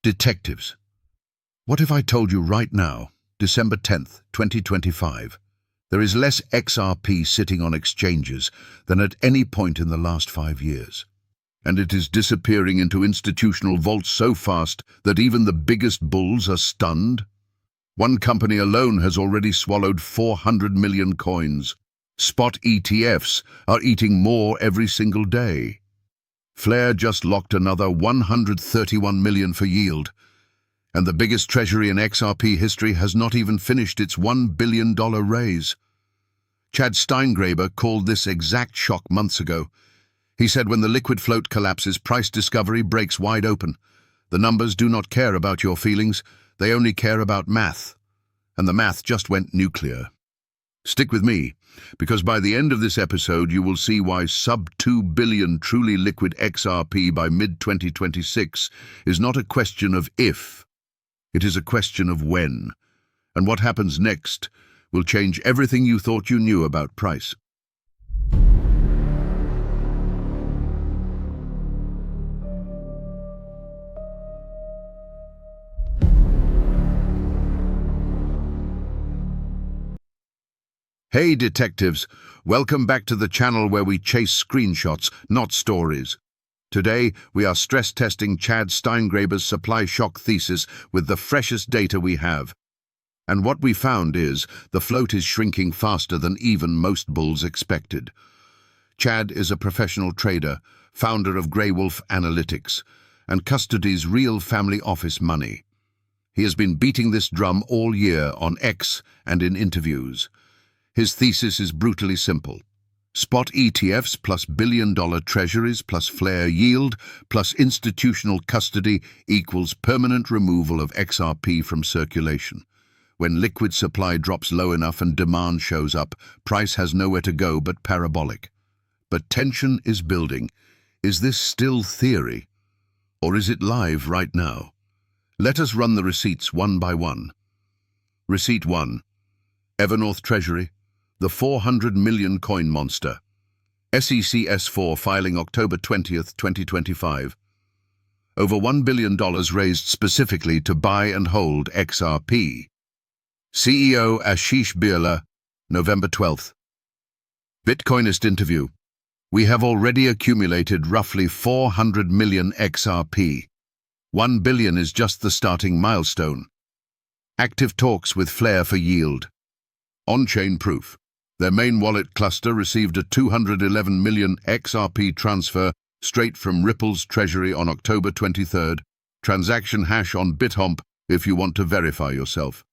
Detectives. What if I told you right now, December 10th, 2025, there is less XRP sitting on exchanges than at any point in the last 5 years. And it is disappearing into institutional vaults so fast that even the biggest bulls are stunned? One company alone has already swallowed 400 million coins. Spot ETFs are eating more every single day. Flare just locked another 131 million for yield, and the biggest treasury in XRP history has not even finished its $1 billion raise. Chad Steingraber called this exact shock months ago. He said when the liquid float collapses, price discovery breaks wide open. The numbers do not care about your feelings, they only care about math. And the math just went nuclear. Stick with me, because by the end of this episode you will see why sub-2 billion truly liquid XRP by mid-2026 is not a question of if, it is a question of when. And what happens next will change everything you thought you knew about price. Hey detectives, welcome back to the channel where we chase screenshots, not stories. Today, we are stress testing Chad Steingraber's supply shock thesis with the freshest data we have. And what we found is, the float is shrinking faster than even most bulls expected. Chad is a professional trader, founder of Grey Wolf Analytics, and custodies real family office money. He has been beating this drum all year on X and in interviews. His thesis is brutally simple. Spot ETFs plus billion-dollar treasuries plus flare yield plus institutional custody equals permanent removal of XRP from circulation. When liquid supply drops low enough and demand shows up, price has nowhere to go but parabolic. But tension is building. Is this still theory? Or is it live right now? Let us run the receipts one by one. Receipt 1. Evernorth Treasury. The 400 million coin monster. SEC S4 filing October 20th, 2025. Over $1 billion raised specifically to buy and hold XRP. CEO Ashish Birla, November 12th. Bitcoinist interview. We have already accumulated roughly 400 million XRP. 1 billion is just the starting milestone. Active talks with Flare for yield. On-chain proof. Their main wallet cluster received a 211 million XRP transfer straight from Ripple's treasury on October 23rd. Transaction hash on BitHomp if you want to verify yourself.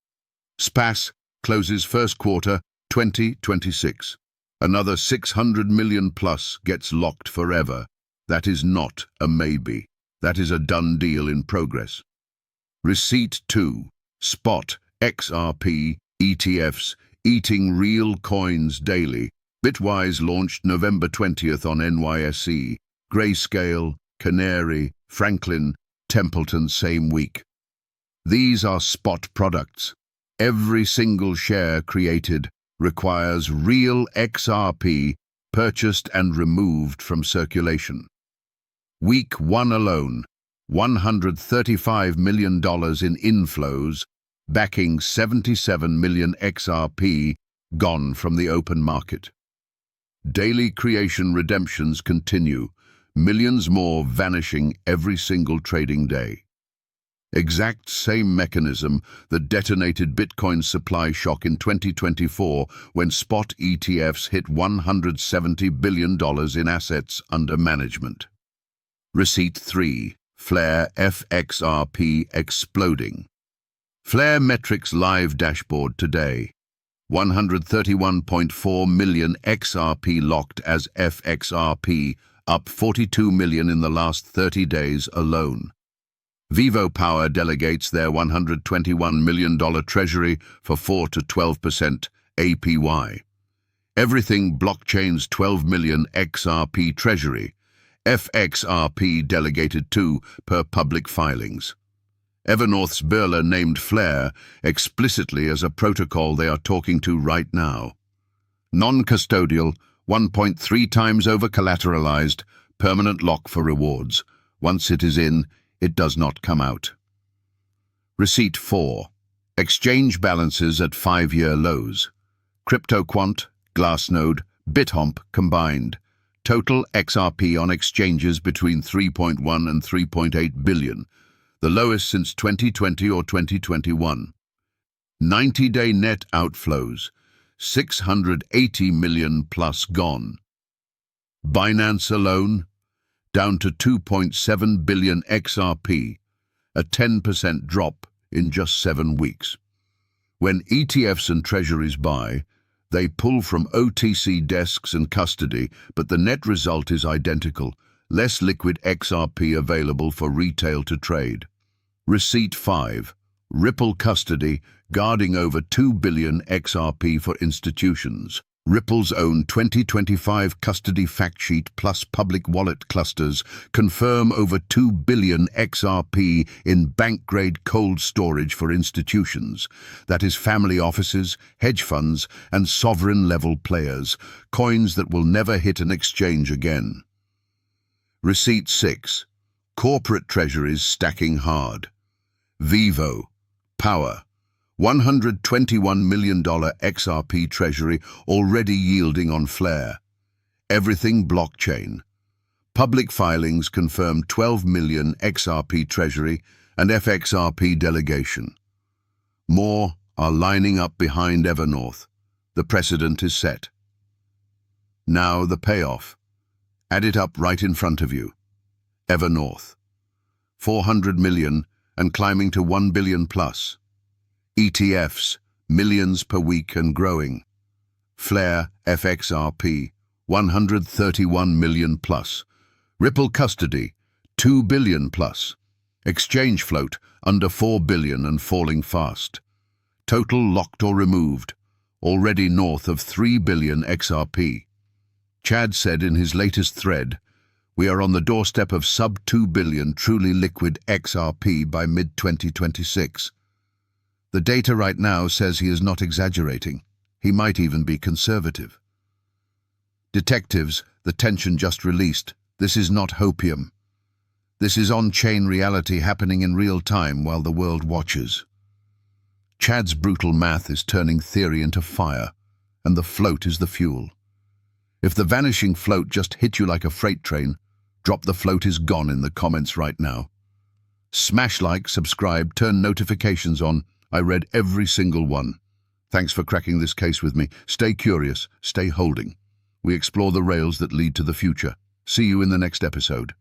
SPAS closes first quarter 2026. Another 600 million plus gets locked forever. That is not a maybe. That is a done deal in progress. Receipt 2. Spot XRP ETFs eating real coins daily. Bitwise launched November 20th on NYSE. Grayscale, Canary, Franklin, Templeton same week. These are spot products. Every single share created requires real XRP purchased and removed from circulation. Week 1 alone, $135 million in inflows, backing 77 million XRP gone from the open market. Daily creation redemptions continue, millions more vanishing every single trading day. Exact same mechanism that detonated Bitcoin's supply shock in 2024 when spot ETFs hit $170 billion in assets under management. Receipt 3. Flare FXRP exploding. Flare Metrics live dashboard today. 131.4 million XRP locked as FXRP, up 42 million in the last 30 days alone. Vivo Power delegates their $121 million treasury for 4 to 12% APY. Everything Blockchain's 12 million XRP treasury. FXRP delegated 2 per public filings. Evernorth's Birla named Flare explicitly as a protocol they are talking to right now. Non-custodial, 1.3 times over-collateralized, permanent lock for rewards. Once it is in, it does not come out. Receipt 4. Exchange balances at 5-year lows. CryptoQuant, Glassnode, BitHomp combined. Total XRP on exchanges between 3.1 and 3.8 billion, the lowest since 2020 or 2021. 90-day net outflows, 680 million plus gone. Binance alone, down to 2.7 billion XRP, a 10% drop in just 7 weeks. When ETFs and treasuries buy, they pull from OTC desks and custody, but the net result is identical, less liquid XRP available for retail to trade. Receipt 5. Ripple custody, guarding over 2 billion XRP for institutions. Ripple's own 2025 custody fact sheet plus public wallet clusters confirm over 2 billion XRP in bank-grade cold storage for institutions, that is family offices, hedge funds, and sovereign-level players, coins that will never hit an exchange again. Receipt 6. Corporate treasuries stacking hard. Vivo, Power, $121 million XRP treasury already yielding on Flare. Everything blockchain. Public filings confirm 12 million XRP treasury and FXRP delegation. More are lining up behind Evernorth. The precedent is set. Now the payoff. Add it up right in front of you. Evernorth, 400 million and climbing to 1 billion plus. ETFs, millions per week and growing. Flare, FXRP, 131 million plus. Ripple custody, 2 billion plus. Exchange float, under 4 billion and falling fast. Total locked or removed, already north of 3 billion XRP. Chad said in his latest thread, "We are on the doorstep of sub 2 billion truly liquid XRP by mid-2026. The data right now says he is not exaggerating. He might even be conservative. Detectives, the tension just released. This is not hopium. This is on-chain reality happening in real time while the world watches. Chad's brutal math is turning theory into fire, and the float is the fuel. If the vanishing float just hit you like a freight train, drop the float is gone in the comments right now. Smash like, subscribe, turn notifications on. I read every single one. Thanks for cracking this case with me. Stay curious, stay holding. We explore the rails that lead to the future. See you in the next episode.